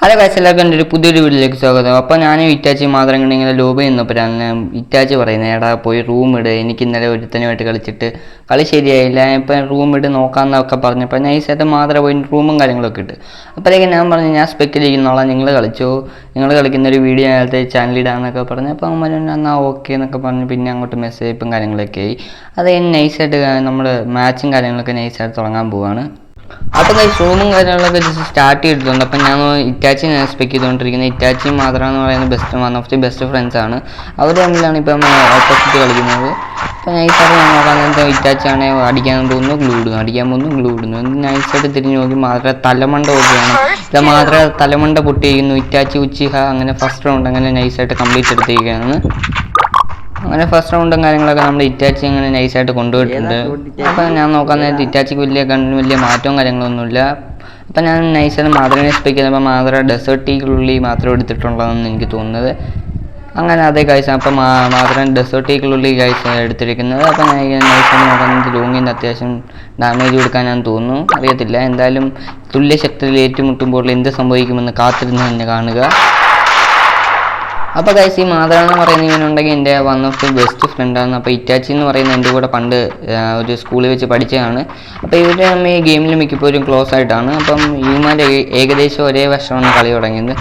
Hello guys, എല്ലാവർക്കും എൻ്റെ ഒരു പുതിയൊരു വീഡിയോയിലേക്ക് സ്വാഗതം. അപ്പോൾ ഞാനും ഇറ്റാച്ചി മാത്രം കണ്ട് ഇങ്ങനെ ലോബി നിന്നപ്പോഴാണ് ഇറ്റാച്ചി പറയുന്നത്, എടാ പോയി റൂം ഇട്, എനിക്ക് ഇന്നലെ ഒരുത്തനുമായിട്ട് കളിച്ചിട്ട് കളി ശരിയായില്ല, ഇപ്പം റൂം ഇട്ട് നോക്കാമെന്നൊക്കെ പറഞ്ഞപ്പോൾ നൈസായിട്ട് മാത്രം പോയി റൂമും കാര്യങ്ങളൊക്കെ ഇട്ട്. അപ്പോഴേക്കും ഞാൻ പറഞ്ഞു, ഞാൻ സ്പെക്കിലിരിക്കുന്നോളാം, നിങ്ങൾ കളിച്ചോ, നിങ്ങൾ കളിക്കുന്നൊരു വീഡിയോ നേരത്തെ ചാനലിടാന്നൊക്കെ പറഞ്ഞു. അപ്പോൾ അവൻ പറഞ്ഞു എന്നാൽ ഓക്കെ എന്നൊക്കെ പറഞ്ഞു. പിന്നെ അങ്ങോട്ട് മെസ്സേജും കാര്യങ്ങളൊക്കെ ആയി. അത് നൈസായിട്ട് നമ്മൾ മാച്ചും കാര്യങ്ങളൊക്കെ നൈസായിട്ട് തുടങ്ങാൻ പോവുകയാണ്. അപ്പോൾ റൂമും കാര്യങ്ങളൊക്കെ ജസ്റ്റ് സ്റ്റാർട്ട് ചെയ്തിട്ടുണ്ട്. അപ്പം ഞാൻ ഇറ്റാച്ചി എക്സ്പെക്ട് ചെയ്തുകൊണ്ടിരിക്കുന്നത്. ഇറ്റാച്ചി മാത്രമെന്ന് പറയുന്നത് one of the best friends ആണ്. അവർ തമ്മിലാണ് ഇപ്പം ഓപ്പോസിറ്റ് കളിക്കുന്നത്. അപ്പോൾ നൈസായിട്ട് ഞാൻ നോക്കാൻ ഇറ്റാച്ചിയാണെ അടിക്കാൻ തോന്നുന്നു, ഗ്ലൂ ഇടുന്നു, അടിക്കാൻ പോകുന്നു, ഗ്ലൂ ഇടുന്നു. നൈസായിട്ട് തിരിഞ്ഞ് നോക്കി മാത്രമേ തലമണ്ട ഓക്കെയാണ്. ഇത് മാത്രമേ തലമണ്ട പൊട്ടിയിരിക്കുന്നു. ഇറ്റാച്ചി ഉച്ചിഹ അങ്ങനെ ഫസ്റ്റ് റൗണ്ട് അങ്ങനെ നൈസായിട്ട് കംപ്ലീറ്റ് എടുത്തിരിക്കുകയാണ്. അങ്ങനെ ഫസ്റ്റ് റൗണ്ടും കാര്യങ്ങളൊക്കെ നമ്മൾ ഇറ്റാച്ചി അങ്ങനെ നൈസായിട്ട് കൊണ്ടുപോയിട്ടുണ്ട്. അപ്പം ഞാൻ നോക്കാൻ നേരത്തെ ഇറ്റാച്ചിക്ക് വലിയ മാറ്റവും കാര്യങ്ങളൊന്നുമില്ല. അപ്പം ഞാൻ നൈസായിട്ട് മാതൃനെ എക്സ്പെക്ട് ചെയ്തപ്പോൾ മാതൃ ഡെസേർട്ടിക്കുള്ളിൽ മാത്രം എടുത്തിട്ടുള്ളതെന്ന് എനിക്ക് തോന്നുന്നത്. അങ്ങനെ അതേ കാഴ്ച അപ്പം മാതൃ ഡെസേർട്ടിക്കുള്ളിൽ കാഴ്ച എടുത്തിരിക്കുന്നത്. അപ്പം ഞാൻ നൈസായിട്ട് നോക്കുന്നത് ലോങ്ങിൻ്റെ അത്യാവശ്യം ഡാമേജ് കൊടുക്കാനാണെന്ന് തോന്നുന്നു, അറിയത്തില്ല. എന്തായാലും തുല്യ ശക്തിയിൽ ഏറ്റുമുട്ടുമ്പോൾ എന്ത് സംഭവിക്കുമെന്ന് കാത്തിരുന്ന് തന്നെ കാണുക. അപ്പോൾ ഗൈസ്, ഈ മാതൃ എന്ന് പറയുന്ന ഇവനുണ്ടെങ്കിൽ എൻ്റെ വൺ ഓഫ് ദി ബെസ്റ്റ് ഫ്രണ്ടാണ്. അപ്പോൾ ഇറ്റാച്ചി എന്ന് പറയുന്ന എൻ്റെ കൂടെ പണ്ട് ഒരു സ്കൂളിൽ വെച്ച് പഠിച്ചതാണ്. അപ്പോൾ ഇവർ നമ്മൾ ഈ ഗെയിമിൽ മിക്കപ്പോഴും ക്ലോസ് ആയിട്ടാണ്. അപ്പം ഇവന്മാരുടെ ഏകദേശം ഒരേ വർഷമാണ് കളി തുടങ്ങിയത്.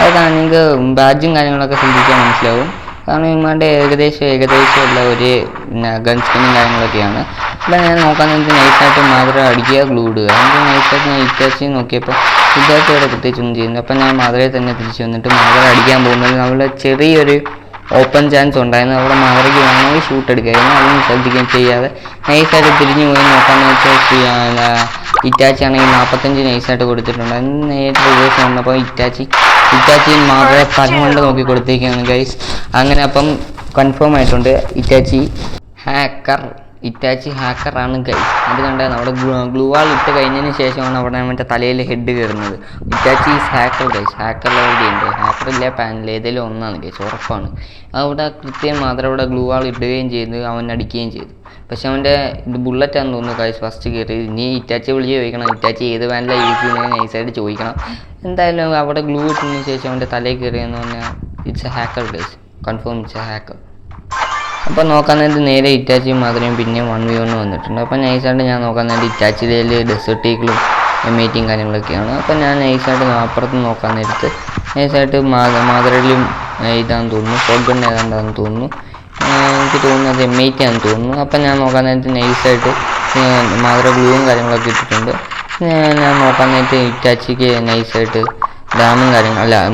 അതാണ് നിങ്ങൾക്ക് ബാഡ്ജും കാര്യങ്ങളൊക്കെ ശ്രദ്ധിച്ചാൽ മനസ്സിലാവും. കാരണം ഇവന്മാരുടെ ഏകദേശം ഉള്ള ഒരു ഗൺ സ്കിന്നും കാര്യങ്ങളൊക്കെയാണ്. അപ്പോൾ ഞാൻ നോക്കാൻ വേണ്ടി നൈസായിട്ട് മാതൃ അടിക്കുക, ഗ്ലൂ ഇടുക. എന്നിട്ട് നൈസായിട്ട് ഞാൻ ഇറ്റാച്ചി നോക്കിയപ്പോൾ ഇറ്റാച്ചിയോടെ പ്രത്യേകിച്ചൊന്നും ചെയ്യുന്നു. അപ്പം ഞാൻ മാതൃയെ തന്നെ തിരിച്ച് വന്നിട്ട് മാതൃ അടിക്കാൻ പോകുന്നത് നമ്മുടെ ചെറിയൊരു ഓപ്പൺ ചാൻസ് ഉണ്ടായിരുന്നു. അവിടെ മാതൃയ്ക്ക് വേണമെങ്കിൽ ഷൂട്ട് എടുക്കുകയായിരുന്നു. അതൊന്നും ശ്രദ്ധിക്കുകയും ചെയ്യാതെ നൈസായിട്ട് തിരിഞ്ഞു പോയി നോക്കാമെന്ന് വെച്ചാൽ ഇറ്റാച്ചി ആണെങ്കിൽ 45 നൈസായിട്ട് കൊടുത്തിട്ടുണ്ട്. നേരിട്ട് റിവേഴ്സ് വന്നപ്പോൾ ഇറ്റാച്ചി മാതൃ തലമണ്ട നോക്കി കൊടുത്തേക്കാണ് ഗൈസ്. അങ്ങനെ അപ്പം കൺഫേം ആയിട്ടുണ്ട് ഇറ്റാച്ചി ഹാക്കറാണ് ഗൈസ്. അത് കണ്ടാൽ നമ്മുടെ ഗ്ലൂവാൾ ഇട്ട് കഴിഞ്ഞതിന് ശേഷമാണ് അവിടെ മറ്റേ തലയിൽ ഹെഡ് കയറുന്നത്. Itachi is hacker guys. ഹാക്കറിൽ എവിടെയുണ്ട്, ഹാക്കറില്ല പാനൽ ഏതെങ്കിലും ഒന്നാണ് ഗൈസ്, ഉറപ്പാണ്. അവിടെ കൃത്യം മാത്രം അവിടെ ഗ്ലൂവാൾ ഇടുകയും ചെയ്ത് അവൻ അടിക്കുകയും ചെയ്തു. പക്ഷെ അവൻ്റെ ഇത് ബുള്ളറ്റാന്ന് തോന്നുന്നു ഗൈസ് ഫസ്റ്റ് കയറി. ഇനി ഇറ്റാച്ചി വിളിച്ച് ചോദിക്കണം, ഇറ്റാച്ചി ഏത് പാനലാണ് യൂസ് ചെയ്യുന്നത് നൈസായിട്ട് ചോദിക്കണം. എന്തായാലും അവിടെ ഗ്ലൂ ഇട്ടതിന് ശേഷം അവൻ്റെ തലയിൽ കയറിയെന്ന് പറഞ്ഞാൽ it's A hacker guys, confirm it's A hacker. അപ്പോൾ നോക്കാൻ നേരത്തെ നേരെ ഇറ്റാച്ചിയും മാത്രമേ പിന്നെയും 1v1 വന്നിട്ടുണ്ട്. അപ്പോൾ നൈസായിട്ട് ഞാൻ നോക്കാൻ നേരത്തെ ഇറ്റാച്ചിയിൽ ഡെസേർട്ടികളും മീറ്റിങ് കാര്യങ്ങളൊക്കെയാണ്. അപ്പോൾ ഞാൻ നൈസായിട്ട് അപ്പുറത്ത് നോക്കാൻ നേരത്ത് നൈസായിട്ട് മാതൃയിലും ഇതാണെന്ന് തോന്നുന്നു, ഷോട്ട് ഗൺ ഏതാണ്ടാന്ന് തോന്നുന്നു, എനിക്ക് തോന്നുന്നത് M80 ആണെന്ന് തോന്നുന്നു. അപ്പം ഞാൻ നോക്കാൻ നേരത്തെ നൈസായിട്ട് മാതൃ ഗ്ലൂവും കാര്യങ്ങളൊക്കെ ഇട്ടിട്ടുണ്ട്. ഞാൻ നോക്കാൻ നേരത്തെ ഇറ്റാച്ചിക്ക് നൈസായിട്ട്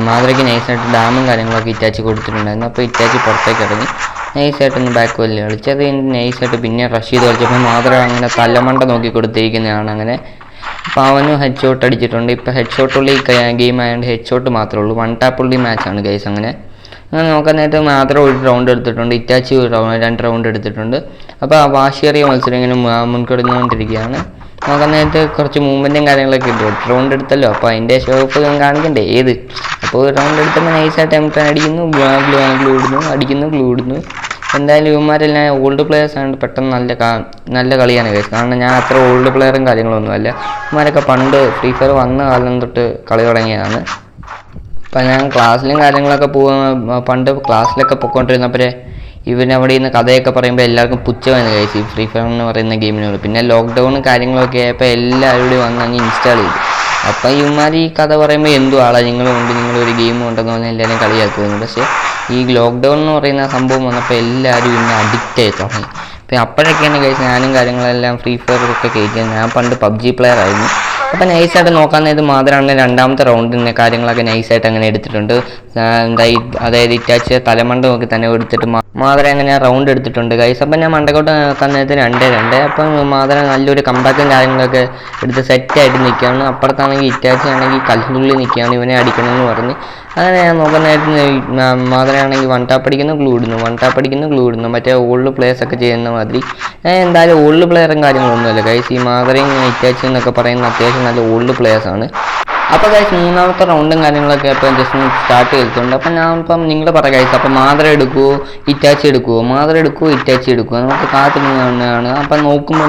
മാതൃയ്ക്ക് നൈസായിട്ട് ഡാമും കാര്യങ്ങളൊക്കെ ഇറ്റാച്ചി കൊടുത്തിട്ടുണ്ടായിരുന്നു. അപ്പോൾ ഇറ്റാച്ചി പുറത്തേക്ക് ഇറങ്ങി നൈസായിട്ടൊന്ന് ബാക്ക് വലിയ കളിച്ച് അത് നൈസായിട്ട് പിന്നെ റഷ് ചെയ്ത് കളിച്ചപ്പോൾ മാത്രം അങ്ങനെ തലമണ്ട നോക്കി കൊടുത്തിരിക്കുന്നതാണ്. അങ്ങനെ അപ്പോൾ അവനും ഹെഡ് ഷോട്ട് അടിച്ചിട്ടുണ്ട്. ഇപ്പോൾ ഹെഡ് ഷോട്ടുള്ളി ഗെയിം ആയതുകൊണ്ട് ഹെഡ് ഷോട്ട് മാത്രമേ ഉള്ളൂ, വൺ ടാപ്പുള്ളി മാച്ചാണ് ഗൈസ്. അങ്ങനെ നോക്കാൻ നേരത്തെ മാത്രം ഒരു റൗണ്ട് എടുത്തിട്ടുണ്ട്, ഇറ്റാച്ചി 2 റൗണ്ട് എടുത്തിട്ടുണ്ട്. അപ്പോൾ ആ വാശിയേറിയ മത്സരം ഇങ്ങനെ മുൻകടന്നുകൊണ്ടിരിക്കുകയാണ്. നോക്കാൻ നേരത്തെ കുറച്ച് മൂവ്മെൻറ്റും കാര്യങ്ങളൊക്കെ ഉണ്ട്. 8 റൗണ്ട് എടുത്തല്ലോ, അപ്പോൾ അതിൻ്റെ ഷോപ്പ് കാണിക്കണ്ടേ ഏത്. അപ്പോൾ ഒരു റൗണ്ട് എടുത്തപ്പോൾ നൈസായിട്ട് M10 അടിക്കുന്നു, ഗ്ലൂ ഇടുന്നു, അടിക്കുന്നു, ഗ്ലൂ ഇടുന്നു. എന്തായാലും ഇവന്മാരെല്ലാം ഓൾഡ് പ്ലെയേഴ്സ് ആയതുകൊണ്ട് പെട്ടെന്ന് നല്ല കളിയാണ് ഗൈസ്. കാരണം ഞാൻ അത്ര ഓൾഡ് പ്ലെയറും കാര്യങ്ങളൊന്നുമല്ല. ഇവന്മാരൊക്കെ പണ്ട് ഫ്രീ ഫയർ വന്ന കാലം തൊട്ട് കളി തുടങ്ങിയതാണ്. അപ്പം ഞാൻ ക്ലാസ്സിലും കാര്യങ്ങളൊക്കെ പണ്ട് ക്ലാസ്സിലൊക്കെ പൊയ്ക്കൊണ്ടിരുന്നപ്പോഴേ ഇവനവിടെ നിന്ന് കഥയൊക്കെ പറയുമ്പോൾ എല്ലാവർക്കും പുച്ഛമാണ് ഗൈസ് ഈ ഫ്രീ ഫയർ എന്ന് പറയുന്ന ഗെയിമിനോട്. പിന്നെ ലോക്ക്ഡൗണും കാര്യങ്ങളൊക്കെ ആയപ്പോൾ എല്ലാവരും വന്ന് അങ്ങ് ഇൻസ്റ്റാൾ ചെയ്തു. അപ്പം ഇവന്മാർ ഈ കഥ പറയുമ്പോൾ എന്തോ ആളാണ് നിങ്ങളൊരു ഗെയിം ഉണ്ടെന്ന് പറഞ്ഞാൽ എല്ലാവരും കളിയാക്കുമായിരുന്നു. പക്ഷേ ഈ ലോക്ക്ഡൗൺ എന്ന് പറയുന്ന സംഭവം വന്നപ്പോൾ എല്ലാവരും ഇന്ന് അഡിക്റ്റ് ആയി തുടങ്ങി. അപ്പം അപ്പോഴൊക്കെയാണ് ഗൈസ് ഞാനും കാര്യങ്ങളെല്ലാം ഫ്രീ ഫയറൊക്കെ കയറ്റിയത്. ഞാൻ പണ്ട് PUBG പ്ലെയർ ആയിരുന്നു. അപ്പം നൈസായിട്ട് നോക്കാൻ നേരത്ത് മാത്രമാണ് 2ാമത്തെ റൗണ്ടിൻ്റെ കാര്യങ്ങളൊക്കെ നൈസായിട്ട് അങ്ങനെ എടുത്തിട്ടുണ്ട്. അതായത് ഇറ്റാച്ച് തലമണ്ട നോക്കി തന്നെ എടുത്തിട്ട് മാതൃ അങ്ങനെ റൗണ്ട് എടുത്തിട്ടുണ്ട് ഗൈസ്. അപ്പം ഞാൻ മണ്ടക്കോട്ട് നോക്കാൻ നേരത്ത് 2-2. അപ്പം മാതൃ നല്ലൊരു കമ്പാക്റ്റും കാര്യങ്ങളൊക്കെ എടുത്ത് സെറ്റായിട്ട് നിൽക്കുകയാണ്. അപ്പുറത്താണെങ്കിൽ ഇറ്റാച്ചി ആണെങ്കിൽ കല്ലുള്ളിൽ നിൽക്കുകയാണ്, ഇവനെ അടിക്കണമെന്ന് പറഞ്ഞ്. അങ്ങനെ ഞാൻ നോക്കാൻ നേരത്ത് മാതൃയാണെങ്കിൽ വൺ ടാപ്പ് അടിക്കുന്നു, ഗ്ലൂ ഇടുന്നു, മറ്റേ ഓൾഡ് പ്ലേയേഴ്സൊക്കെ ചെയ്യുന്ന മാതിരി. എന്തായാലും ഓൾഡ് പ്ലെയറും കാര്യങ്ങളൊന്നുമല്ല ഗൈസ്. ഈ മാതൃയും ഇറ്റാച്ചി എന്നൊക്കെ പറയുന്ന അത്യാവശ്യം നല്ല ഓൾഡ് പ്ലെയേഴ്സാണ്. അപ്പോൾ ഗൈസ് 3ാമത്തെ റൗണ്ടും കാര്യങ്ങളൊക്കെ ഇപ്പം ജസ്റ്റ് സ്റ്റാർട്ട് ചെയ്തിട്ടുണ്ട്. അപ്പം ഞാൻ ഇപ്പം നിങ്ങൾ പറയാം ഗൈസ്, അപ്പം മാതൃ എടുക്കുമോ ഇറ്റാച്ചി എടുക്കുമോ, ഇറ്റാച്ചി എടുക്കുമോ നമുക്ക് കാത്തിരുന്നതാണ്. അപ്പം നോക്കുമ്പോൾ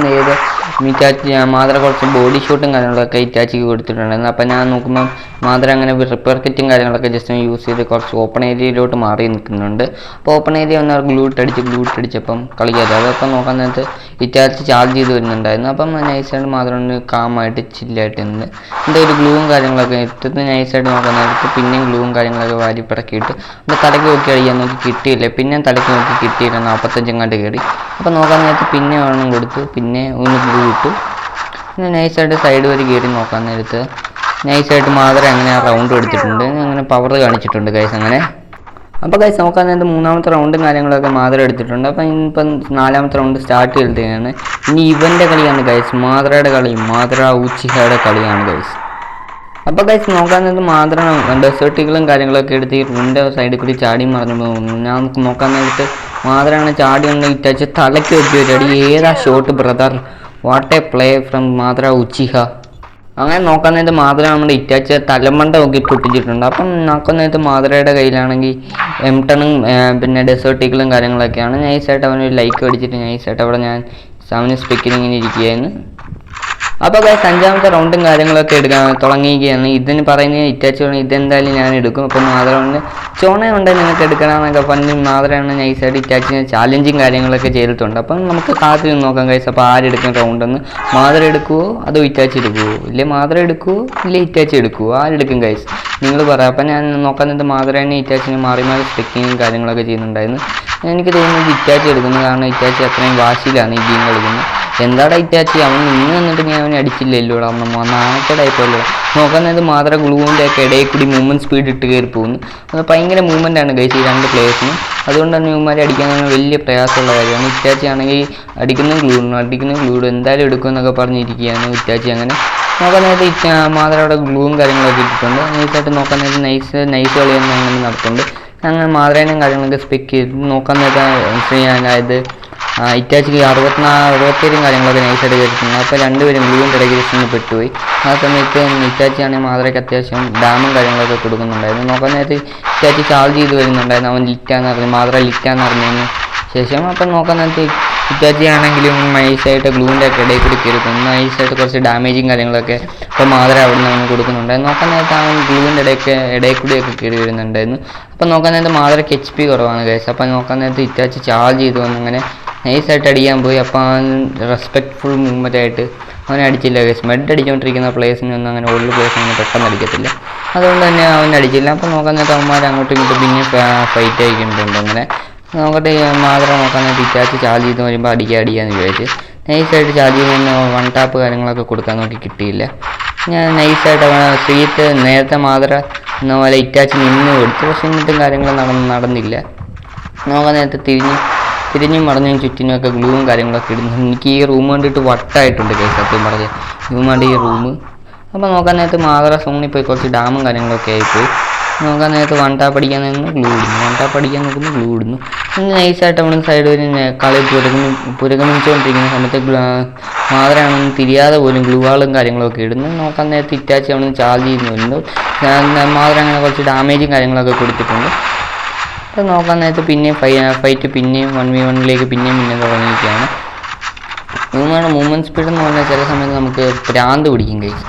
ഇറ്റാച്ചി മാതറ കുറച്ച് ബോഡി ഷൂട്ടും കാര്യങ്ങളൊക്കെ ഇറ്റാച്ചിക്ക് കൊടുത്തിട്ടുണ്ടായിരുന്നു. അപ്പോൾ ഞാൻ നോക്കുമ്പോൾ മാതറ അങ്ങനെ റിപ്പയർ കിറ്റും കാര്യങ്ങളൊക്കെ ജസ്റ്റ് യൂസ് ചെയ്ത് കുറച്ച് ഓപ്പൺ ഏരിയയിലോട്ട് മാറി നിൽക്കുന്നുണ്ട്. അപ്പോൾ ഓപ്പൺ ഏരിയ വന്നാൽ ഗ്ലൂട്ട് അടിച്ചപ്പം കളിക്കാതെ അതപ്പം നോക്കാൻ നേരത്ത് ഇറ്റാച്ചി ചാർജ് ചെയ്ത് വരുന്നുണ്ടായിരുന്നു. അപ്പം നൈസായിട്ട് മാത്രം കാമായിട്ട് ചില്ലായിട്ട് നിന്ന് എൻ്റെ ഒരു ഗ്ലൂവും കാര്യങ്ങളൊക്കെ ഇട്ടിട്ട് നൈസായിട്ട് നോക്കാൻ നേരത്ത് പിന്നെയും ഗ്ലൂവും കാര്യങ്ങളൊക്കെ വാരി പിറക്കിയിട്ട് എൻ്റെ തലയ്ക്ക് നോക്കി അടിക്കാൻ നോക്കി കിട്ടിയില്ല. പിന്നെ തലയ്ക്ക് നോക്കി കിട്ടിയില്ല, 45 കണ്ട് കയറി. അപ്പോൾ നോക്കാൻ നേരത്ത് പിന്നെ ഒരെണ്ണം കൊടുത്തു, പിന്നെ ഒന്ന് ഗ്ലൂ ഇട്ടു. പിന്നെ നൈസായിട്ട് സൈഡ് വരെ കയറി നോക്കാൻ നേരത്ത് നൈസായിട്ട് മാത്രമേ അങ്ങനെ ആ റൗണ്ട് എടുത്തിട്ടുണ്ട്, അങ്ങനെ പവർ കാണിച്ചിട്ടുണ്ട് ഗൈസ് അങ്ങനെ. അപ്പോൾ ഗൈസ് നോക്കാൻ നേരത്ത് മൂന്നാമത്തെ റൗണ്ടും കാര്യങ്ങളൊക്കെ മാത്രം എടുത്തിട്ടുണ്ട്. അപ്പം ഇപ്പം 4ാമത്തെ റൗണ്ട് സ്റ്റാർട്ട് ചെയ്തതാണ്. ഇനി ഇവൻ്റെ കളിയാണ് ഗൈസ്, മാതറയുടെ കളി, മാതറ ഉച്ചിഹയുടെ കളിയാണ് ഗൈസ്. അപ്പോൾ ഗൈസ് നോക്കാൻ നേരത്ത് മാതറ ഡെസേർട്ടുകളും കാര്യങ്ങളൊക്കെ എടുത്ത് ഈ റൂമിൻ്റെ സൈഡിൽ കൂടി ചാടി മറിഞ്ഞു പോകുന്നു. ഞാൻ നോക്കാൻ നേരത്ത് മാതറയാണ് ചാടി കൊണ്ട് ഇറ്റാച്ച് തലയ്ക്ക് വെച്ച് അടി. ഏതാ shot brother, what a play from Madara Uchiha. അങ്ങനെ നോക്കാൻ നേരത്ത് മാതറ നമ്മുടെ ഇറ്റാച്ച് തലമണ്ട നോക്കി പൊട്ടിച്ചിട്ടുണ്ട്. അപ്പം നോക്കാൻ നേരത്ത് മാതറയുടെ കയ്യിലാണെങ്കിൽ M10 പിന്നെ ഡെസേർട്ടുകളും കാര്യങ്ങളൊക്കെയാണ്. നൈസായിട്ട് അവനൊരു ലൈക്ക് അടിച്ചിട്ട് നൈസായിട്ട് അവിടെ ഞാൻ അവന് സ്പെക്കിൽ ഇങ്ങനെ ഇരിക്കുകയായിരുന്നു. അപ്പോൾ ഗൈസ് 5ാമത്തെ റൗണ്ടും കാര്യങ്ങളൊക്കെ എടുക്കാൻ തുടങ്ങിയിരിക്കുകയാണ്. ഇതിന് പറയുന്നത് ഇറ്റാച്ച് പറഞ്ഞാൽ ഇതെന്തായാലും ഞാൻ എടുക്കും. അപ്പോൾ മാതറ ചോണയുണ്ട് നിങ്ങൾക്ക് എടുക്കണമെന്നൊക്കെ പറഞ്ഞ് മാതറയാണ് നൈസായിട്ട് ഇറ്റാച്ചിന് ചാലഞ്ചും കാര്യങ്ങളൊക്കെ ചെയ്തിട്ടുണ്ട്. അപ്പം നമുക്ക് കാത്തിരി നോക്കാം ഗൈസ്. അപ്പോൾ ആരെടുക്കും റൗണ്ടെന്ന്, മാതറ എടുക്കുമോ അതോ ഇറ്റാച്ചി എടുക്കുമോ, ഇല്ലേ മാതറ എടുക്കുമോ ഇല്ലേ ഇറ്റാച്ചി എടുക്കുമോ, ആരെടുക്കും ഗൈസ് നിങ്ങൾ പറയാം. അപ്പം ഞാൻ നോക്കാൻ നേരത്തെ മാതറ തന്നെ ഇറ്റാച്ചിന് മാറി മാറി സ്പെക്കിങ്ങും കാര്യങ്ങളൊക്കെ ചെയ്യുന്നുണ്ടായിരുന്നു. എനിക്ക് തോന്നുന്നത് ഇറ്റാച്ചി എടുക്കുന്നത്, കാരണം ഇറ്റാച്ചി അത്രയും വാശിയിലാണ് ഈ ഗെയിം കളിക്കുന്നത്. എന്താടാ ഇറ്റാച്ചി അവൻ നിന്നിട്ട് ഞാൻ അവനെ അടിച്ചില്ലല്ലോടാ, നാക്കടായിപ്പോല്ലോ. നോക്കാൻ നേരത്ത് മാതറ ഗ്ലൂവിൻ്റെ ഒക്കെ ഇടയിൽ കൂടി മൂവ്മെൻറ്റ് സ്പീഡ് ഇട്ട് കയറി പോകുന്നു. അത് ഭയങ്കര മൂവ്മെൻറ്റാണ് ഗൈസ് ഈ 2 പ്ലേയേഴ്സിന്. അതുകൊണ്ട് തന്നെ ഇവന്മാരെ അടിക്കാൻ വലിയ പ്രയാസമുള്ള കാര്യമാണ്. ഇറ്റാച്ചി ആണെങ്കിൽ അടിക്കുന്ന ഗ്ലൂഡ് എന്തായാലും എടുക്കുമെന്നൊക്കെ പറഞ്ഞിരിക്കുകയാണ് ഇറ്റാച്ചി. അങ്ങനെ നോക്കാൻ നേരത്ത് മാതറയുടെ ഗ്ലൂവും കാര്യങ്ങളൊക്കെ ഇട്ടിട്ടുണ്ട്. നൈസായിട്ട് നോക്കാൻ നേരത്ത് നൈസ് കളിയൊന്നും അങ്ങനെ നടത്തുന്നുണ്ട്. അങ്ങനെ മാതറേനെയും കാര്യങ്ങളൊക്കെ സ്പെക്ക് ചെയ്ത് നോക്കാൻ നേരത്തെ അതായത് ഇറ്റാച്ചിക്ക് 67 കാര്യങ്ങളൊക്കെ നൈസായിട്ട് കയറിയിട്ടുണ്ട്. അപ്പോൾ രണ്ടുപേരും ഗ്ലൂവിൻ്റെ ഇടയ്ക്ക് ജസ്റ്റ് പെട്ടുപോയി. ആ സമയത്ത് ഇറ്റാച്ചിയാണെങ്കിൽ മാതറയ്ക്ക് അത്യാവശ്യം ഡാമും കാര്യങ്ങളൊക്കെ കൊടുക്കുന്നുണ്ടായിരുന്നു. നോക്കാൻ നേരത്ത് ഇറ്റാച്ചി ചാർജ് ചെയ്ത് വരുന്നുണ്ടായിരുന്നു. അവൻ ലിറ്റാന്ന് പറഞ്ഞു, മാതറ ലിറ്റാന്ന് പറഞ്ഞതിന് ശേഷം. അപ്പം നോക്കാൻ നേരത്ത് ഇറ്റാച്ചി ആണെങ്കിലും നൈസായിട്ട് ഗ്ലൂവിൻ്റെ ഒക്കെ ഇടയിൽ കൂടി കയറിക്കുന്നു. നൈസായിട്ട് കുറച്ച് ഡാമേജും കാര്യങ്ങളൊക്കെ അപ്പോൾ മാതറ അവിടെ നിന്ന് അവന് കൊടുക്കുന്നുണ്ടായിരുന്നു. നോക്കാൻ നേരത്ത് അവൻ ഗ്ലൂവിൻ്റെ ഇടയിൽ കൂടിയൊക്കെ കയറി വരുന്നുണ്ടായിരുന്നു. അപ്പം നോക്കാൻ നേരത്ത് മാതറയ്ക്ക് HP കുറവാണ് ഗൈസ്. അപ്പം നോക്കാൻ നേരത്ത് ഇറ്റാച്ചി ചാർജ് ചെയ്തു വന്ന് അങ്ങനെ നൈസായിട്ട് അടിക്കാൻ പോയി. അപ്പോൾ അവൻ റെസ്പെക്റ്റ്ഫുൾ മൂവ്മെൻ്റ് ആയിട്ട് അവനെ അടിച്ചില്ല ഗൈസ്. മെഡ് അടിച്ചുകൊണ്ടിരിക്കുന്ന പ്ലേയേഴ്സിനൊന്നും അങ്ങനെ ഓൾഡ് പ്ലേയേഴ്സിനൊന്നും പെട്ടെന്ന് അടിക്കത്തില്ല, അതുകൊണ്ട് തന്നെ അവൻ അടിച്ചില്ല. അപ്പോൾ നോക്കാൻ നേരത്തെ അവന്മാർ അങ്ങോട്ടും ഇങ്ങോട്ടും പിന്നെ ഫൈറ്റ് ആയിക്കൊണ്ടുണ്ട്. അങ്ങനെ നോക്കട്ടെ മാതറ നോക്കാൻ നേരത്തെ ഇറ്റാച്ചി ചാർജ് ചെയ്ത് വരുമ്പോൾ അടിക്കാന്ന് വിചാരിച്ച് നൈസായിട്ട് ചാർജ് ചെയ്ത് 1 ടാപ്പ് കാര്യങ്ങളൊക്കെ കൊടുക്കാൻ നോക്കി കിട്ടിയില്ല. ഞാൻ നൈസായിട്ട് ശ്രീത്ത് നേരത്തെ മാതറ എന്ന പോലെ ഇറ്റാച്ചി നിന്ന് കൊടുത്തു. പക്ഷെ എന്നിട്ടും കാര്യങ്ങൾ നടന്നില്ല. നോക്കാൻ നേരത്തെ തിരിഞ്ഞും മറിഞ്ഞും ചുറ്റിനുമൊക്കെ ഗ്ലൂവും കാര്യങ്ങളൊക്കെ ഇടുന്നു. എനിക്ക് ഈ റൂം കണ്ടിട്ട് വട്ടായിട്ടുണ്ട് കേസ് സത്യം പറഞ്ഞ് ഇവന്മാരുടെ ഈ റൂം. അപ്പോൾ നോക്കാൻ നേരത്ത് മാതറ സോണിൽ പോയി കുറച്ച് ഡാമും കാര്യങ്ങളൊക്കെ ആയിപ്പോയി. നോക്കാൻ നേരത്ത് 1 ടാപ്പ് അടിക്കാൻ നിന്ന് ഗ്ലൂ ഇടുന്നു, 1 ടാപ്പ് അടിക്കാൻ നോക്കുന്നു ഗ്ലൂ ഇടുന്നു. പിന്നെ നൈസായിട്ട് അവിടെ സൈഡ് വരെ കളി പുരോഗമിച്ചുകൊണ്ടിരിക്കുന്ന സമയത്ത് മാതറയാണെന്ന് തിരിയാതെ പോലും ഗ്ലൂവാളും കാര്യങ്ങളൊക്കെ ഇടുന്നു. നോക്കാൻ നേരത്ത് ഇറ്റാച്ചി അവിടെ നിന്ന് ചാർജ് ചെയ്യുന്നു വരുന്നു. മാതറ അങ്ങനെ കുറച്ച് ഡാമേജും കാര്യങ്ങളൊക്കെ കൊടുത്തിട്ടുണ്ട്. അപ്പോൾ നോക്കാൻ നേരത്ത് പിന്നെയും ഫൈറ്റ് പിന്നെയും 1v1 പിന്നെയും തുടങ്ങിയിരിക്കുകയാണ്. ഇവന്മാരുടെ മൂവ്മെൻറ്റ് സ്പീഡ് എന്ന് പറഞ്ഞാൽ ചില സമയത്ത് നമുക്ക് ഭ്രാന്ത് പിടിക്കും ഗൈസ്.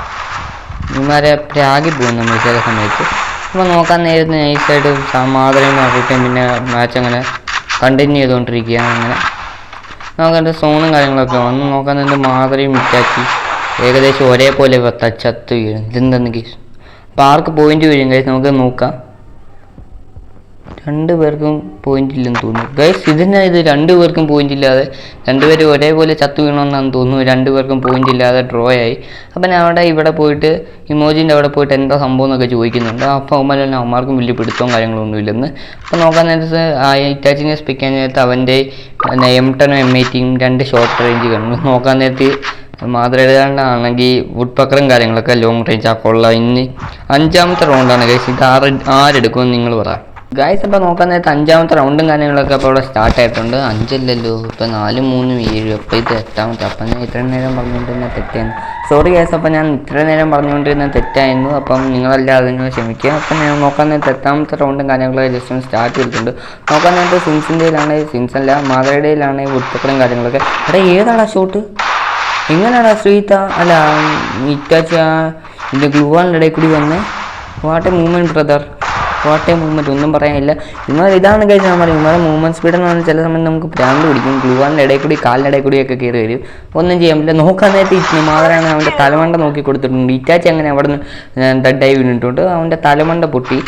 ഇവന്മാരെ പ്രാഗി പോകും നമ്മൾ ചില സമയത്ത്. അപ്പോൾ നോക്കാൻ നേരത്ത് നൈസായിട്ട് മാതറയും മാറിയിട്ടും പിന്നെ മാച്ച് അങ്ങനെ കണ്ടിന്യൂ ചെയ്തുകൊണ്ടിരിക്കുകയാണ്. അങ്ങനെ നോക്കേണ്ട സോണും കാര്യങ്ങളൊക്കെ വന്നു. നോക്കാൻ നേരത്ത് മാതറയും ഇറ്റാച്ചി ഏകദേശം ഒരേപോലെ ചത്ത് വീഴും. ഇതെന്താന്ന് ഗൈസ്. അപ്പോൾ ആർക്ക് പോയിന്റ് വീഴും ഗൈസ് നമുക്ക് നോക്കാം. 2 പേർക്കും പോയിന്റ് ഇല്ലെന്ന് തോന്നുന്നു ഗൈസ്. ഇത് 2 പേർക്കും പോയിന്റ് ഇല്ലാതെ 2 പേരും ഒരേപോലെ ചത്തു വീണമെന്നാണ് തോന്നുന്നു. 2 പേർക്കും പോയിന്റ് ഇല്ലാതെ ഡ്രോ ആയി. അപ്പം ഞാൻ ഇവിടെ പോയിട്ട് ഇമോജിൻ്റെ അവിടെ പോയിട്ട് എന്താ സംഭവം എന്നൊക്കെ ചോദിക്കുന്നുണ്ട്. അപ്പോൾ അവന്മാർക്കും വലിയ പിടുത്തവും കാര്യങ്ങളൊന്നും ഇല്ലെന്ന്. അപ്പോൾ നോക്കാൻ നേരത്ത് ഇറ്റാച്ചിനെ സ്പെക്കാൻ നേരത്ത് അവൻ്റെ M10 M18 2 ഷോർട്ട് റേഞ്ച് കണ്ടു. നോക്കാൻ നേരത്ത് മാതൃകയാണെങ്കിൽ വുഡ് പക്കറും കാര്യങ്ങളൊക്കെ ലോങ് റേഞ്ച് ആ കൊള്ള. ഇനി 5ാമത്തെ റൗണ്ടാണ് ഗൈസ്. ഇത് ആരെടുക്കുമെന്ന് നിങ്ങൾ പറ ഗൈസ്. അപ്പോൾ നോക്കാൻ നേരത്തെ 5ാമത്തെ റൗണ്ടും കാര്യങ്ങളൊക്കെ അപ്പോൾ ഇവിടെ സ്റ്റാർട്ട് ആയിട്ടുണ്ട്. 5 അല്ലല്ലോ, ഇപ്പോൾ 4, 3, 7. അപ്പോൾ ഇത് 8ാമത്തെ. അപ്പം ഞാൻ ഇത്രയും നേരം പറഞ്ഞുകൊണ്ടിരുന്ന തെറ്റായിരുന്നു. Sorry guys. അപ്പോൾ ഞാൻ ഇത്രയും നേരം പറഞ്ഞുകൊണ്ടിരുന്ന തെറ്റായിരുന്നു. അപ്പം നിങ്ങളെല്ലാം അതിന് ക്ഷമിക്കുക. അപ്പം ഞാൻ നോക്കാൻ നേരത്തെ 8ാമത്തെ റൗണ്ടും കാര്യങ്ങളൊക്കെ ജസ്റ്റ് ഒന്ന് സ്റ്റാർട്ട് ചെയ്തിട്ടുണ്ട്. നോക്കാൻ നേരത്തെ സിൻസിൻ്റെയിലാണെങ്കിൽ സിൻസല്ല മാതറയുടെയിലാണെങ്കിൽ വുഡ് പക്കറും കാര്യങ്ങളൊക്കെ. ഏതാടാ ഷോട്ട് എങ്ങനെയാണ് ശ്രീത്ത അല്ല ഇറ്റാച്ചി ഇതിൻ്റെ ഗ്ലൂവാളിൻ്റെ ഇടയിൽ കൂടി വന്ന് what A movement brother, what A movement, ഒന്നും പറയാനില്ല. ഇതാണ് കഴിച്ചാൽ ഞാൻ പറയും ഇവരുടെ മൂവ്മെൻറ്റ് സ്പീഡ് എന്ന് പറഞ്ഞാൽ ചില സമയത്ത് നമുക്ക് ഭ്രാന്ത് പിടിക്കും. ഗ്ലൂവാളിൻ്റെ ഇടയിൽ കൂടി കാലിൻ്റെ ഇടയിൽ കൂടിയൊക്കെ കയറി വരും, ഒന്നും ചെയ്യാൻ പറ്റില്ല. നോക്കാൻ നേരത്തെ മാതറാണ് അവൻ്റെ തലമണ്ട നോക്കി കൊടുത്തിട്ടുണ്ട്. ഇറ്റാച്ചി അങ്ങനെ അവിടെ നിന്ന് ഡഡായി വീണിട്ടുണ്ട്, അവൻ്റെ തലമണ്ട പൊട്ടി.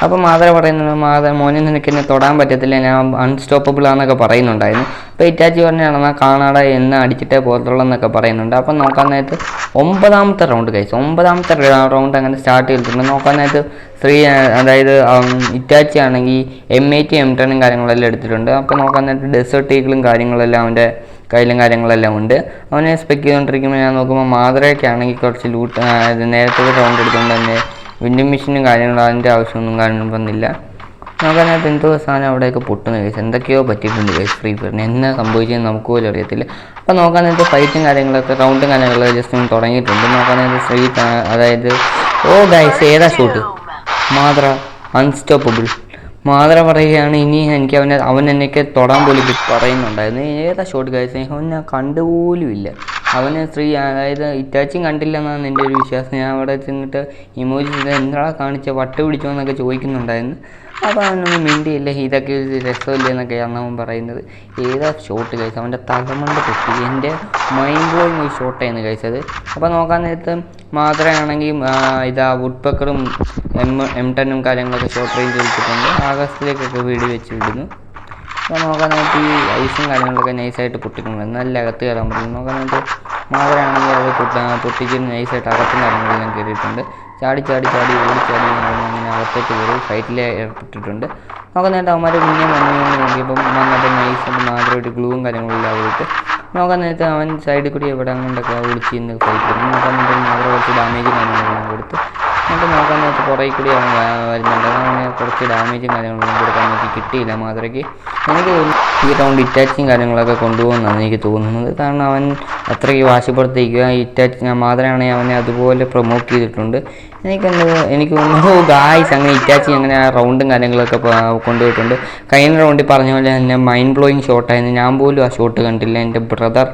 അപ്പോൾ മാതര പറയുന്നത് മോനെ നിനക്ക് എന്നെ തൊടാൻ പറ്റത്തില്ല, ഞാൻ അൺസ്റ്റോപ്പബിൾ ആണെന്നൊക്കെ പറയുന്നുണ്ടായിരുന്നു. അപ്പോൾ ഇറ്റാച്ചി പറഞ്ഞാൽ കാണാടെ എന്നെ അടിച്ചിട്ടേ പോകത്തുള്ളൂ പറയുന്നുണ്ട്. അപ്പം നോക്കാൻ നേരത്ത് 9ാമത്തെ റൗണ്ട് കഴിച്ചു. 9ാമത്തെ റൗണ്ട് അങ്ങനെ സ്റ്റാർട്ട് ചെയ്തിട്ടുണ്ട്. നോക്കാൻ നേരത്ത് അതായത് ഇറ്റാച്ചി ആണെങ്കിൽ M80 M10 കാര്യങ്ങളെല്ലാം എടുത്തിട്ടുണ്ട്. അപ്പോൾ നോക്കാൻ നേരത്ത് ഡെസേർട്ട് ഈഗിളും കാര്യങ്ങളെല്ലാം അവൻ്റെ കയ്യിലും കാര്യങ്ങളെല്ലാം ഉണ്ട്. അവനെ സ്പെക്ക് ചെയ്തുകൊണ്ടിരിക്കുമ്പോൾ ഞാൻ നോക്കുമ്പോൾ മാതരയൊക്കെ ആണെങ്കിൽ കുറച്ച് നേരത്തെ റൗണ്ട് എടുത്തുകൊണ്ട് തന്നെ വിൻഡിങ് മെഷീനും കാര്യങ്ങളും അതിൻ്റെ ആവശ്യമൊന്നും കാണുന്നില്ല. നോക്കാനായിട്ട് എന്തോ സാധനം അവിടെയൊക്കെ പൊട്ടുന്ന കേസ്, എന്തൊക്കെയോ പറ്റിയിട്ടുണ്ട് കേസ് ഫ്രീ ഫയറിന്. എന്നാ സംഭവിച്ചതെന്ന് നമുക്ക് പോലും അറിയത്തില്ല. അപ്പോൾ നോക്കാനായിട്ട് ഫൈറ്റും കാര്യങ്ങളൊക്കെ റൗണ്ടും കാര്യങ്ങളൊക്കെ ജസ്റ്റ് ഒന്ന് തുടങ്ങിയിട്ടുണ്ട്. നോക്കാനായിട്ട് അതായത് ഗൈസ് ഏതാ ഷോട്ട് മാതറ അൺസ്റ്റോപ്പബിൾ. മാതറ പറയുകയാണ് ഇനി എനിക്ക് അവൻ എന്നൊക്കെ തൊടാൻ പോലും പറയുന്നുണ്ടായിരുന്നു. ഏതാ ഷോട്ട് ഗൈസ്, അവൻ ഞാൻ കണ്ടുപോലും ഇല്ല. അവന് അതായത് ഇറ്റാച്ചിയും കണ്ടില്ല എന്നാണ് എൻ്റെ ഒരു വിശ്വാസം. ഞാൻ അവിടെ ചെന്നിട്ട് ഇമോജി ചെയ്ത് എന്താ കാണിച്ച വട്ട് പിടിച്ചോ എന്നൊക്കെ ചോദിക്കുന്നുണ്ടായിരുന്നു. അപ്പോൾ അവനൊന്നും മിണ്ടിയില്ല, ഇതൊക്കെ രസമില്ല എന്നൊക്കെയാണ് അവൻ പറയുന്നത്. ഏതാ ഷോട്ട് കഴിച്ചത്, അവൻ്റെ തലമണ്ട പൊട്ടി. എൻ്റെ മൈൻഡ് ബ്ലോയിങ് ഒരു ഷോട്ടായിരുന്നു കഴിച്ചത്. അപ്പോൾ നോക്കാൻ നേരത്ത് മാത്രമാണെങ്കിൽ വുഡ് പെക്കറും M10 കാര്യങ്ങളൊക്കെ ഷോർട്ട് റേഞ്ച് വിളിച്ചിട്ടുണ്ട്. ആകാശത്തിലേക്കൊക്കെ വെച്ച് വിടുന്നു. അപ്പോൾ നോക്കാൻ നേരത്ത് ഈ ഐസും കാര്യങ്ങളൊക്കെ നൈസായിട്ട് പൊട്ടിക്കുന്നു, നല്ല അകത്ത് കയറാൻ പറ്റും. നോക്കാൻ നേരത്ത് മാതരാണെങ്കിൽ അത് പൊട്ടിച്ച് നൈസായിട്ട് അകത്തും കാര്യങ്ങളെല്ലാം കയറിയിട്ടുണ്ട്. ചാടി അങ്ങനെ അകത്തോട്ട് കയറി ഫൈറ്റിൽ ഏർപ്പെട്ടിട്ടുണ്ട്. നോക്കാൻ നേരത്തെ അവന്മാർ പിന്നെ വന്നു നോക്കിയപ്പം വന്നിട്ട് നൈസായിട്ട് മാതരമായിട്ട് ഗ്ലൂവും കാര്യങ്ങളെല്ലാം ആയിട്ട് നോക്കാൻ നേരത്തെ അവൻ സൈഡിൽ കൂടി എവിടെ അങ്ങോട്ടൊക്കെ വിളിച്ച് ഇന്ന് ഫൈറ്റ് ചെയ്തു. നോക്കാൻ നേരത്തെ മാതര കുറച്ച് ഡാമേജും കാര്യങ്ങളെല്ലാം കൊടുത്ത് എന്നിട്ട് നോക്കാൻ നേരത്തെ പുറകെ കൂടി അവൻ വരുന്നുണ്ട്. അവന് കുറച്ച് ഡാമേജും കാര്യങ്ങളൊന്നും കൊടുക്കാൻ വേണ്ടി കിട്ടിയില്ല മാതരയ്ക്ക്. എനിക്ക് ഈ റൗണ്ട് ഇറ്റാച്ചിയും കാര്യങ്ങളൊക്കെ കൊണ്ടുപോകുന്നതാണ് എനിക്ക് തോന്നുന്നത്. കാരണം അവൻ അത്രയ്ക്ക് വാശിപ്പെടുത്തിയിരിക്കുക. മാതരയാണെങ്കിൽ അവനെ അതുപോലെ പ്രൊമോട്ട് ചെയ്തിട്ടുണ്ട്. എനിക്ക് തോന്നുന്നു ഗായ്സ് അങ്ങനെ ഇറ്റാച്ചി അങ്ങനെ ആ റൗണ്ടും കാര്യങ്ങളൊക്കെ കൊണ്ടുപോയിട്ടുണ്ട്. കഴിഞ്ഞ റൗണ്ടിൽ പറഞ്ഞ പോലെ തന്നെ മൈൻഡ് ബ്ലോയിങ് ഷോട്ടായിരുന്നു. ഞാൻ പോലും ആ ഷോട്ട് കണ്ടില്ല. എൻ്റെ ബ്രദർ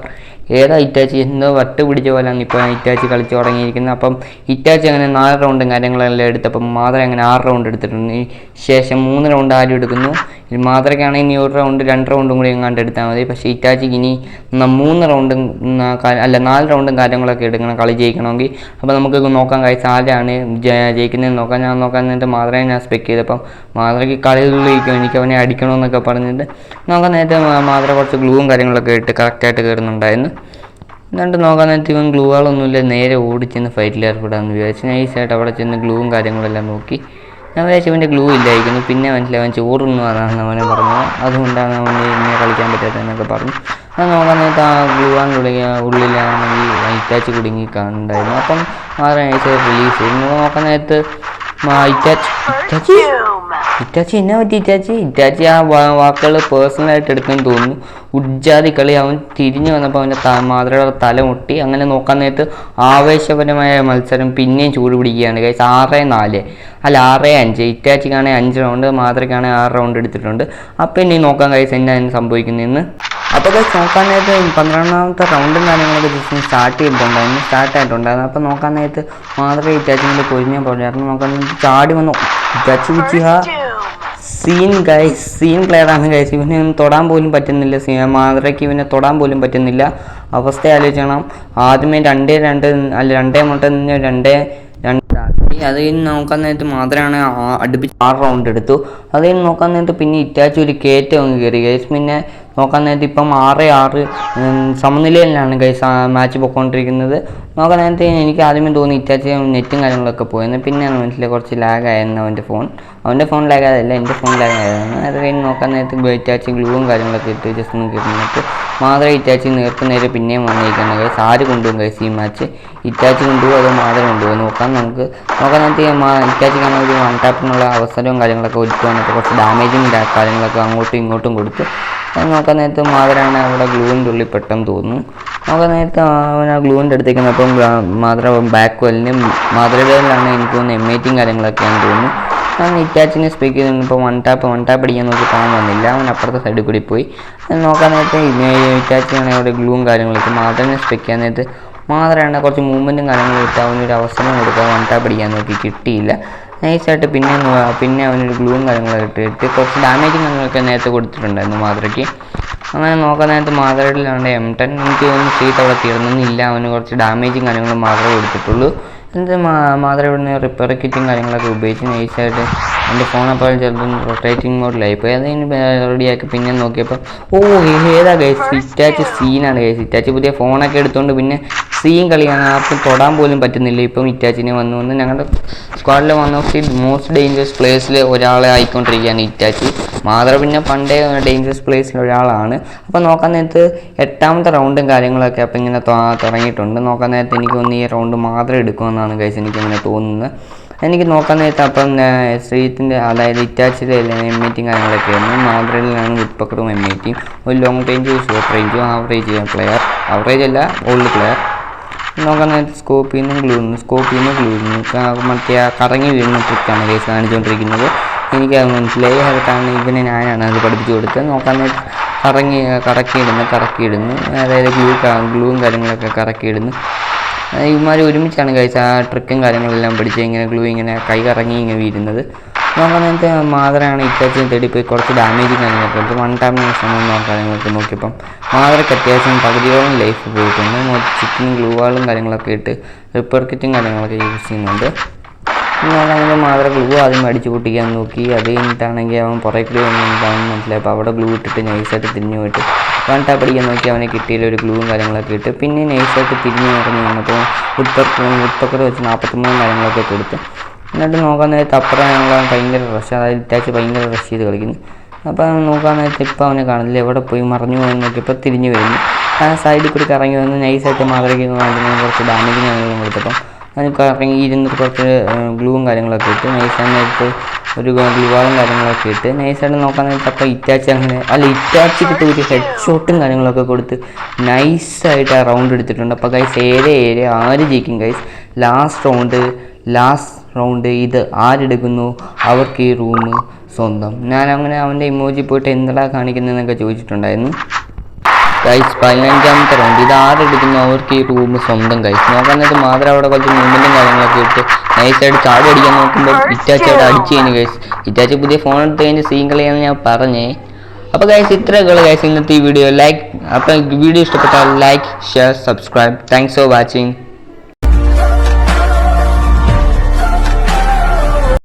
ഏതാ ഇറ്റാച്ചി എന്തോ വട്ട് പിടിച്ച പോലെയാണ് ഇപ്പോൾ ഇറ്റാച്ചി കളിച്ച് തുടങ്ങിയിരിക്കുന്നത്. അപ്പം ഇറ്റാച്ചി അങ്ങനെ 4 റൗണ്ടും കാര്യങ്ങളെല്ലാം എടുത്തപ്പം മാതര അങ്ങനെ 6 റൗണ്ട് എടുത്തിട്ടുണ്ട്. ശേഷം 3 റൗണ്ട് ആരും എടുക്കുന്നു. മാതരയ്ക്കാണെങ്കിൽ ഇനി 1 റൗണ്ട് 2 റൗണ്ടും കൂടി എങ്ങാണ്ട് എടുത്താൽ മതി. പക്ഷേ ഇറ്റാച്ചിക്ക് ഇനി 3 റൗണ്ടും 4 റൗണ്ടും കാര്യങ്ങളൊക്കെ എടുക്കണം കളി ജയിക്കണമെങ്കിൽ. അപ്പോൾ നമുക്ക് നോക്കാൻ കഴിച്ച ആരാണ് ജയിക്കുന്നതെന്ന് നോക്കാം. ഞാൻ നോക്കാൻ നേരത്തെ മാതരയെ ഞാൻ സ്പെക്ക് ചെയ്തപ്പം മാതരയ്ക്ക് കളികളിലേക്കും എനിക്ക് അവനെ അടിക്കണമെന്നൊക്കെ പറഞ്ഞിട്ട് നോക്കാൻ നേരത്തെ മാതര കുറച്ച് ഗ്ലൂവും കാര്യങ്ങളൊക്കെ ഇട്ട് കറക്റ്റായിട്ട് കയറുന്നുണ്ടായിരുന്നു. എന്നിട്ട് നോക്കാൻ നേരത്തെ ഇവൻ ഗ്ലൂകളൊന്നുമില്ല, നേരെ ഓടിച്ചെന്ന് ഫൈറ്റിൽ ഏർപ്പെടാമെന്ന് വിചാരിച്ചു. നൈസായിട്ട് അവിടെ ചെന്ന് ഗ്ലൂവും കാര്യങ്ങളെല്ലാം നോക്കി. ഞാൻ വിചാരിച്ചു ഇവൻ്റെ ഗ്ലൂ ഇല്ലായിരിക്കുന്നു. പിന്നെ മനസ്സിലായി അവൻ ചോറുന്നു അതാണ് അവനെ പറഞ്ഞത്. അതുകൊണ്ടാണ് അവന് ഇങ്ങനെ കളിക്കാൻ പറ്റാത്തതെന്നൊക്കെ പറഞ്ഞു. അത് നോക്കാൻ നേരത്തെ ആ ഗ്ലൂവാൻ്റെ ഉള്ളിലാണെങ്കിൽ ഇറ്റാച്ചി കുടുങ്ങി കാണുന്നുണ്ടായിരുന്നു. അപ്പം മാതര നൈസായിട്ട് റിലീസ് ചെയ്തു. നോക്കാൻ നേരത്ത് ഇറ്റാച്ചി എന്നാ പറ്റി ഇറ്റാച്ചി ആ വാക്കുകൾ പേഴ്സണലായിട്ട് എടുക്കുമെന്ന് തോന്നുന്നു. ഉജ്ജാതി കളി. അവൻ തിരിഞ്ഞു വന്നപ്പോൾ അവൻ്റെ മാതരയുടെ തല മുട്ടി. അങ്ങനെ നോക്കാൻ നേരത്ത് ആവേശപരമായ മത്സരം പിന്നെയും ചൂട് പിടിക്കുകയാണ് ഗൈസ്. 6-4 അല്ല 6-5. ഇറ്റാച്ചിക്കാണെങ്കിൽ 5 റൗണ്ട്, മാതരയ്ക്കാണെങ്കിൽ 6 റൗണ്ട് എടുത്തിട്ടുണ്ട്. അപ്പം ഇനി നോക്കാൻ ഗൈസ് എന്നാ സംഭവിക്കുന്നതെന്ന്. അപ്പോൾ ഗൈസ് നോക്കാൻ നേരത്ത് 12ാമത്തെ റൗണ്ടും കാര്യങ്ങളൊക്കെ ജസ്റ്റ് സ്റ്റാർട്ടായിട്ടുണ്ടായിരുന്നു. അപ്പോൾ നോക്കാൻ നേരത്ത് മാതര ഇറ്റാച്ചിൻ്റെ പൊരിഞ്ഞ പോലെയായിരുന്നു. നോക്കാൻ നേരത്ത് ചാടി വന്നു ഇറ്റാച്ചി സീൻ പ്ലെയറാണ് ഗൈസ്. ഇവനെ തൊടാൻ പോലും പറ്റുന്നില്ല. മാതരയ്ക്ക് ഇവനെ തൊടാൻ പോലും പറ്റുന്നില്ല. അവസ്ഥ ആലോചിക്കണം. ആദ്യമേ 2-2 അത് കഴിഞ്ഞ് നോക്കാൻ നേരത്ത് മാതരയാണ് അടുപ്പിച്ച് 6 റൗണ്ട് എടുത്തു. അത് കഴിഞ്ഞ് നോക്കാൻ നേരത്ത് പിന്നെ ഇറ്റാച്ചി ഒരു കയറ്റം അങ്ങ് കയറി ഗൈസ്. പിന്നെ നോക്കാൻ നേരത്ത് ഇപ്പം 6-6 സമനിലയിലാണ് ഗൈസ് മാച്ച് പോയിക്കൊണ്ടിരിക്കുന്നത്. നോക്കാൻ നേരത്തെ എനിക്ക് ആദ്യമേ തോന്നി ഇറ്റാച്ചി നെറ്റും കാര്യങ്ങളൊക്കെ പോയെന്ന്. പിന്നെയാണ് മനസ്സിലായി കുറച്ച് ലാഗായിരുന്നു അവൻ്റെ ഫോൺ ലാഗായതല്ല, എൻ്റെ ഫോൺ ലാഗായതാണ്. അത് കഴിഞ്ഞ് നോക്കാൻ നേരത്ത് ഇറ്റാച്ചി ഗ്ലൂവും കാര്യങ്ങളൊക്കെ ഇട്ട് ജസ്റ്റ് ഒന്ന് കിട്ടുന്നിട്ട് മാതര ഇറ്റാച്ചി നേരെ പിന്നെയും വന്നിരിക്കുന്നത് ഗൈസ്. ആര് കൊണ്ടുപോകും ഗൈസ് ഈ മാച്ച്? ഇറ്റാച്ചി കൊണ്ടുപോകും അതോ മാതര കൊണ്ടുപോകും നോക്കാൻ നേരത്തെ ഇറ്റാച്ചിക്കാണ് ഒരു 1 ടാപ്പിനുള്ള അവസരവും കാര്യങ്ങളൊക്കെ ഒരുക്കി വന്നപ്പോൾ കുറച്ച് ഡാമേജും കാര്യങ്ങളൊക്കെ അങ്ങോട്ടും ഇങ്ങോട്ടും കൊടുത്തു. നോക്കാൻ നേരത്ത് മാതരാണ് അവിടെ ഗ്ലൂവിൻ്റെ ഉള്ളിൽ പെട്ടെന്ന് തോന്നുന്നു. നോക്കാൻ നേരത്തെ അവൻ ആ ഗ്ലൂവിൻ്റെ അടുത്തേക്ക് വന്നപ്പം മാതര ബാക്ക് വലിഞ്ഞ് മാതരയിലാണ് എനിക്ക് തോന്നുന്നു M80 കാര്യങ്ങളൊക്കെയാണെന്ന് തോന്നുന്നു. അവൻ ഇറ്റാച്ചിനെ സ്പീക്ക് ചെയ്തിപ്പോൾ വൺ ടാപ്പ് അടിക്കാൻ നോക്കി പോകാൻ വന്നില്ല. അവൻ അപ്പുറത്തെ സൈഡിൽ കൂടി പോയി. നോക്കാൻ നേരത്തെ ഇറ്റാച്ചിയാണെങ്കിൽ അവിടെ ഗ്ലൂവും കാര്യങ്ങളൊക്കെ മാതറിനെ സ്പെക്ക് ചെയ്യാൻ നേരത്ത് മാതറാണ് കുറച്ച് മൂവ്മെൻറ്റും കാര്യങ്ങളും ഇട്ട് അവനൊരു അവസരം കൊടുക്കുക. വൺ ടാപ്പ് അടിക്കാൻ നോക്കി കിട്ടിയില്ല. നൈസായിട്ട് പിന്നെ അവനൊരു ഗ്ലൂവും കാര്യങ്ങളൊക്കെ ഇട്ട് കുറച്ച് ഡാമേജും കാര്യങ്ങളൊക്കെ നേരത്തെ കൊടുത്തിട്ടുണ്ടായിരുന്നു മാതറയ്ക്ക്. അങ്ങനെ നോക്കാൻ നേരത്ത് മാതറയിലാണ് M10. എനിക്ക് തോന്നുന്നു സീറ്റ് അവിടെ തീർന്നൊന്നുമില്ല. അവന് കുറച്ച് ഡാമേജും കാര്യങ്ങളും മാത്രമേ കൊടുത്തിട്ടുള്ളൂ. എന്നിട്ട് മാതറ ഇവിടുന്ന് റിപ്പയർ കിറ്റും കാര്യങ്ങളൊക്കെ ഉപയോഗിച്ച് നൈസായിട്ട് എൻ്റെ ഫോൺ അപ്പോൾ ചിലപ്പം റൊട്ടേറ്റിംഗ് മോഡിലായി പോയി. അതിന് റെഡിയാക്കി പിന്നെ നോക്കിയപ്പോൾ ഏതാ ഗൈസ് ഇറ്റാച്ച് സീനാണ് ഗൈസ്. ഇറ്റാച്ച് പുതിയ ഫോണൊക്കെ എടുത്തുകൊണ്ട് പിന്നെ സീൻ കളിയാണ്. ആർക്കും തൊടാൻ പോലും പറ്റുന്നില്ല. ഇപ്പം ഇറ്റാച്ചിനെ വന്ന് ഞങ്ങളുടെ സ്ക്വാഡിൽ one of the most dangerous പ്ലേസിൽ ഒരാളെ ആയിക്കൊണ്ടിരിക്കുകയാണ് ഇറ്റാച്ചി. മാതറ പിന്നെ പണ്ടേ ഡേഞ്ചറസ് പ്ലേസിൽ ഒരാളാണ്. അപ്പോൾ നോക്കാൻ നേരത്ത് 8ാമത്തെ റൗണ്ടും കാര്യങ്ങളൊക്കെ അപ്പം ഇങ്ങനെ തുടങ്ങിയിട്ടുണ്ട്. നോക്കാൻ നേരത്ത് എനിക്ക് തോന്നുന്നു ഈ റൗണ്ട് മാതറ എടുക്കുമെന്നാണ് ഗൈസ് എനിക്കിങ്ങനെ തോന്നുന്നത്. എനിക്ക് നോക്കാൻ നേരത്തെ അപ്പം ശ്രീത്തിൻ്റെ അതായത് ഇറ്റാച്ചിലെ M18 കാര്യങ്ങളൊക്കെ ആയിരുന്നു. മാതറയിലാണ് വിഡ്പക്കറും M18 ഒരു ലോങ് റേഞ്ചും ഷോർട്ട് റേഞ്ചും ആവറേജ് അല്ല ഓൾഡ് പ്ലെയർ. നോക്കാൻ നേരത്തെ സ്കോപ്പിൽ നിന്ന് ഗ്ലൂന്ന് മറ്റേ കറങ്ങി വീഴുന്ന ട്രിക്കാണ് കേസ് കാണിച്ചുകൊണ്ടിരിക്കുന്നത്. എനിക്കത് മനസ്സിലായി. അത് കാരണം ഇവനെ ഞാനാണ് അത് പഠിപ്പിച്ചു കൊടുത്തത്. നോക്കാൻ നേരത്തെ കറക്കിയിടുന്നു അതായത് ഗ്ലൂവും കാര്യങ്ങളൊക്കെ കറക്കിയിടുന്നു. ഇവന്മാർ ഒരുമിച്ചാണ് കഴിച്ച ആ ട്രിക്കും കാര്യങ്ങളെല്ലാം പഠിച്ച് ഇങ്ങനെ ഗ്ലൂ ഇങ്ങനെ കൈ കറങ്ങി ഇങ്ങനെ വീഴുന്നത്. നോക്കാൻ നേരത്തെ മാതറയാണ് ഇറ്റാച്ചിനെ തേടിപ്പോയി കുറച്ച് ഡാമേജും കാര്യങ്ങളൊക്കെ എടുത്ത് വൺ ടാപ്പിന് കാര്യങ്ങളൊക്കെ നോക്കിയപ്പം മാതറയ്ക്ക് അത്യാവശ്യം പകുതിയോളം ലൈഫ് പോയിട്ടുണ്ട്. ചുറ്റിനും ഗ്ലൂവാളും കാര്യങ്ങളൊക്കെ ഇട്ട് റിപ്പയർ കിറ്റും കാര്യങ്ങളൊക്കെ യൂസ് ചെയ്യുന്നുണ്ട്. നോക്കാണെങ്കിൽ മാതറ ഗ്ലൂ ആദ്യം അടിച്ച് പൊട്ടിക്കാൻ നോക്കി. അത് കഴിഞ്ഞിട്ടാണെങ്കിൽ അവൻ പുറകിൽ എന്താണെന്ന് മനസ്സിലായി. അപ്പോൾ അവിടെ ഗ്ലൂ ഇട്ടിട്ട് നൈസായിട്ട് തിരിഞ്ഞു പോയിട്ട് വൺ ടാപ്പ് അടിക്കാൻ നോക്കി. അവനെ കിട്ടിയില്ല ഒരു ഗ്ലൂവും കാര്യങ്ങളൊക്കെ ഇട്ട് പിന്നെ നൈസായിട്ട് തിരിഞ്ഞ് ഇറങ്ങി വന്നപ്പോൾ വുഡ്പക്കർ വെച്ച് 43 കാര്യങ്ങളൊക്കെ കൊടുത്ത്. എന്നിട്ട് നോക്കാൻ നേരത്തെ അപ്പുറം ഞങ്ങൾ ഭയങ്കര റഷ് അതായത് ഇറ്റാച്ച് ഭയങ്കര റഷ് ചെയ്ത് കളിക്കുന്നു. അപ്പോൾ നോക്കാൻ നേരത്തെ ഇപ്പോൾ അവനെ കാണില്ല. എവിടെ പോയി മറിഞ്ഞു പോയെന്ന് നോക്കിയപ്പോൾ തിരിഞ്ഞ് വരുന്നു. ആ സൈഡിൽ കൂടി കറങ്ങി വന്ന് നൈസായിട്ട് മാതറയ്ക്ക് കുറച്ച് ഡാമേജും കാര്യങ്ങളും കൊടുത്തപ്പം അതിന് കറങ്ങി ഇരുന്നിട്ട് കുറച്ച് ഗ്ലൂവും കാര്യങ്ങളൊക്കെ ഇട്ട് നൈസായിട്ട് ഒരു ഗ്ലൂവാളും കാര്യങ്ങളൊക്കെ ഇട്ട് നൈസായിട്ട് നോക്കാൻ നേരത്തെ അപ്പോൾ ഇറ്റാച്ചിക്കിട്ട് ഒരു ഹെഡ് ഷോട്ടും കാര്യങ്ങളൊക്കെ കൊടുത്ത് നൈസായിട്ട് ആ റൗണ്ട് എടുത്തിട്ടുണ്ട്. അപ്പോൾ ഗൈസ് ആര് ജയിക്കും ഗൈസ് ലാസ്റ്റ് റൗണ്ട് ഇത് ആരെടുക്കുന്നു അവർക്ക് ഈ റൂം സ്വന്തം. ഞാൻ അങ്ങനെ അവൻ്റെ ഇമോജി പോയിട്ട് എന്താ കാണിക്കുന്നതെന്നൊക്കെ ചോദിച്ചിട്ടുണ്ടായിരുന്നു. ഗൈസ് 15ാമത്തെ റൗണ്ട് ഇത് ആരെടുക്കുന്നു അവർക്ക് ഈ റൂം സ്വന്തം. ഗൈസ് നോക്കാൻ നേരത്തെ മാതറ അവിടെ കുറച്ച് മൂവ്മെൻറ്റും കാര്യങ്ങളൊക്കെ ഇട്ട് നൈസായിട്ട് ചാടി അടിക്കാൻ നോക്കുമ്പോൾ ഇറ്റാച്ചി അവിടെ അടിച്ചു കഴിഞ്ഞു. ഗൈസ് ഇറ്റാച്ചി പുതിയ ഫോൺ എടുത്ത് കഴിഞ്ഞ് സീൻ കളിയാണെന്ന് ഞാൻ പറഞ്ഞേ. അപ്പോൾ ഗൈസ് ഇത്രയൊക്കെയുള്ള ഗൈസ് ഇന്നത്തെ ഈ വീഡിയോ. അപ്പോൾ വീഡിയോ ഇഷ്ടപ്പെട്ടാൽ like share subscribe. Thanks for watching.